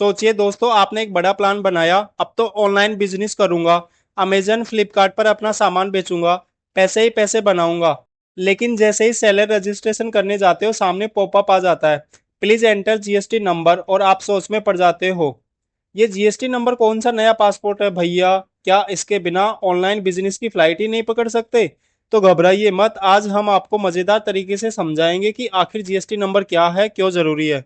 सोचिए दोस्तों, आपने एक बड़ा प्लान बनाया, अब तो ऑनलाइन बिजनेस करूंगा, अमेजन फ्लिपकार्ट पर अपना सामान बेचूंगा, पैसे ही पैसे बनाऊंगा। लेकिन जैसे ही सेलर रजिस्ट्रेशन करने जाते हो सामने पॉपअप आ जाता है, प्लीज एंटर जीएसटी नंबर, और आप सोच में पड़ जाते हो, ये जीएसटी नंबर कौन सा नया पासपोर्ट है भैया, क्या इसके बिना ऑनलाइन बिजनेस की फ्लाइट ही नहीं पकड़ सकते? तो घबराइए मत, आज हम आपको मजेदार तरीके से समझाएंगे कि आखिर जीएसटी नंबर क्या है, क्यों जरूरी है।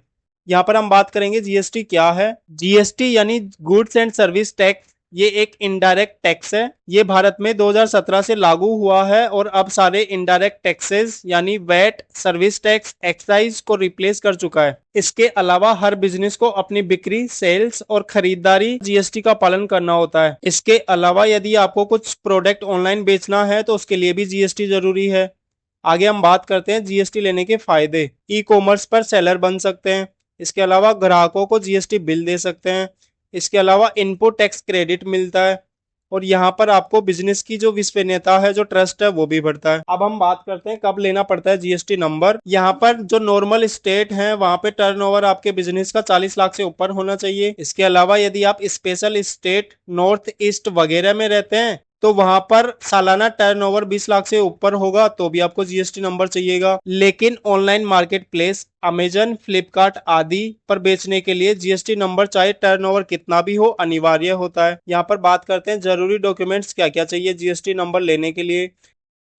यहाँ पर हम बात करेंगे जीएसटी क्या है। जीएसटी यानी गुड्स एंड सर्विस टैक्स, ये एक इनडायरेक्ट टैक्स है। ये भारत में 2017 से लागू हुआ है और अब सारे इनडायरेक्ट टैक्सेस यानी वैट, सर्विस टैक्स, एक्साइज को रिप्लेस कर चुका है। इसके अलावा हर बिजनेस को अपनी बिक्री, सेल्स और खरीदारी जीएसटी का पालन करना होता है। इसके अलावा यदि आपको कुछ प्रोडक्ट ऑनलाइन बेचना है तो उसके लिए भी जीएसटी जरूरी है। आगे हम बात करते हैं जीएसटी लेने के फायदे। ई कॉमर्स पर सेलर बन सकते हैं। इसके अलावा ग्राहकों को जीएसटी बिल दे सकते हैं। इसके अलावा इनपुट टैक्स क्रेडिट मिलता है। और यहाँ पर आपको बिजनेस की जो विश्वसनीयता है, जो ट्रस्ट है, वो भी बढ़ता है। अब हम बात करते हैं कब लेना पड़ता है जीएसटी नंबर। यहाँ पर जो नॉर्मल स्टेट है वहां पे टर्नओवर आपके बिजनेस का 40 लाख से ऊपर होना चाहिए। इसके अलावा यदि आप स्पेशल स्टेट, नॉर्थ ईस्ट वगैरह में रहते हैं तो वहां पर सालाना टर्नओवर 20 लाख से ऊपर होगा तो भी आपको जीएसटी नंबर चाहिएगा। लेकिन online market place, Amazon, Flipkart आदि पर बेचने के लिए जीएसटी नंबर चाहे टर्नओवर कितना भी हो अनिवार्य होता है। यहाँ पर बात करते हैं जरूरी डॉक्यूमेंट्स क्या क्या चाहिए जीएसटी नंबर लेने के लिए।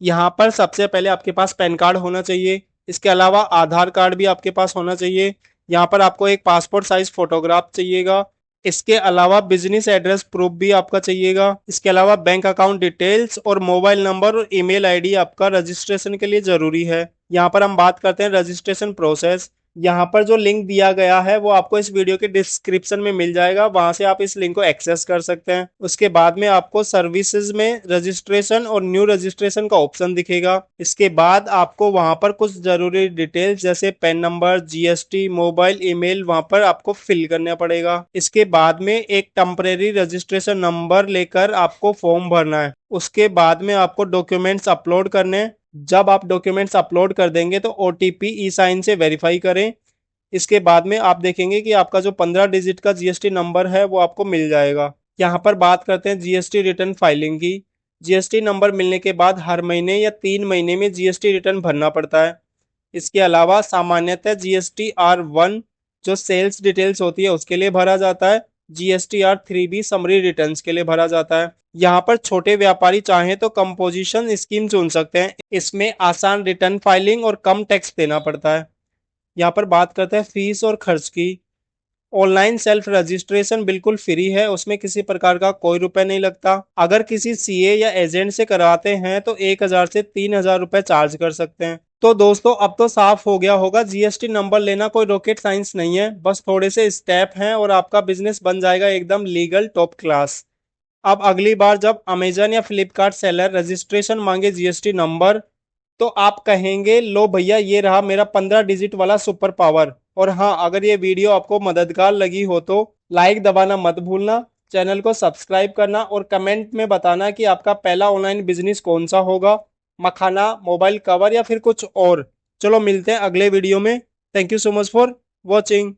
यहाँ पर सबसे पहले आपके पास पैन कार्ड होना चाहिए। इसके अलावा आधार कार्ड भी आपके पास होना चाहिए। यहाँ पर आपको एक पासपोर्ट साइज फोटोग्राफ चाहिएगा। इसके अलावा बिजनेस एड्रेस प्रूफ भी आपका चाहिएगा। इसके अलावा बैंक अकाउंट डिटेल्स और मोबाइल नंबर और ईमेल आईडी आपका रजिस्ट्रेशन के लिए जरूरी है। यहाँ पर हम बात करते हैं रजिस्ट्रेशन प्रोसेस। यहाँ पर जो लिंक दिया गया है वो आपको इस वीडियो के डिस्क्रिप्शन में मिल जाएगा, वहां से आप इस लिंक को एक्सेस कर सकते हैं। उसके बाद में आपको सर्विसेज में रजिस्ट्रेशन और न्यू रजिस्ट्रेशन का ऑप्शन दिखेगा। इसके बाद आपको वहां पर कुछ जरूरी डिटेल्स जैसे pan number, GST, mobile, email वहां पर आपको फिल करना पड़ेगा। इसके बाद में एक टेम्परेरी रजिस्ट्रेशन नंबर लेकर आपको फॉर्म भरना है। उसके बाद में आपको डॉक्यूमेंट्स अपलोड करने हैं। जब आप डॉक्यूमेंट्स अपलोड कर देंगे तो ओटीपी ई साइन से वेरीफाई करें। इसके बाद में आप देखेंगे कि आपका जो 15 डिजिट का जीएसटी नंबर है वो आपको मिल जाएगा। यहाँ पर बात करते हैं जीएसटी रिटर्न फाइलिंग की। जीएसटी नंबर मिलने के बाद हर महीने या 3 महीने में जीएसटी रिटर्न भरना पड़ता है। इसके अलावा सामान्यतः GSTR-1 जो सेल्स डिटेल्स होती है उसके लिए भरा जाता है। GSTR-3 भी समरी रिटर्न्स के लिए भरा जाता है। यहाँ पर छोटे व्यापारी चाहें तो कंपोजिशन स्कीम चुन सकते हैं। इसमें आसान रिटर्न फाइलिंग और कम टैक्स देना पड़ता है। यहाँ पर बात करते हैं फीस और खर्च की। ऑनलाइन सेल्फ रजिस्ट्रेशन बिल्कुल फ्री है, उसमें किसी प्रकार का कोई रुपए नहीं लगता। अगर किसी सीए या एजेंट से करवाते हैं तो 1,000 से 3,000 रुपए चार्ज कर सकते हैं। तो दोस्तों अब तो साफ हो गया होगा, जीएसटी नंबर लेना कोई रॉकेट साइंस नहीं है, बस थोड़े से स्टेप हैं और आपका बिजनेस बन जाएगा एकदम लीगल टॉप क्लास। अब अगली बार जब अमेजन या फ्लिपकार्ट सेलर रजिस्ट्रेशन मांगे जीएसटी नंबर, तो आप कहेंगे लो भैया ये रहा मेरा 15 डिजिट वाला सुपर पावर। और हाँ, अगर ये वीडियो आपको मददगार लगी हो तो लाइक दबाना मत भूलना, चैनल को सब्सक्राइब करना और कमेंट में बताना कि आपका पहला ऑनलाइन बिजनेस कौन सा होगा, मखाना, मोबाइल कवर या फिर कुछ और। चलो मिलते हैं अगले वीडियो में। Thank you so much for watching.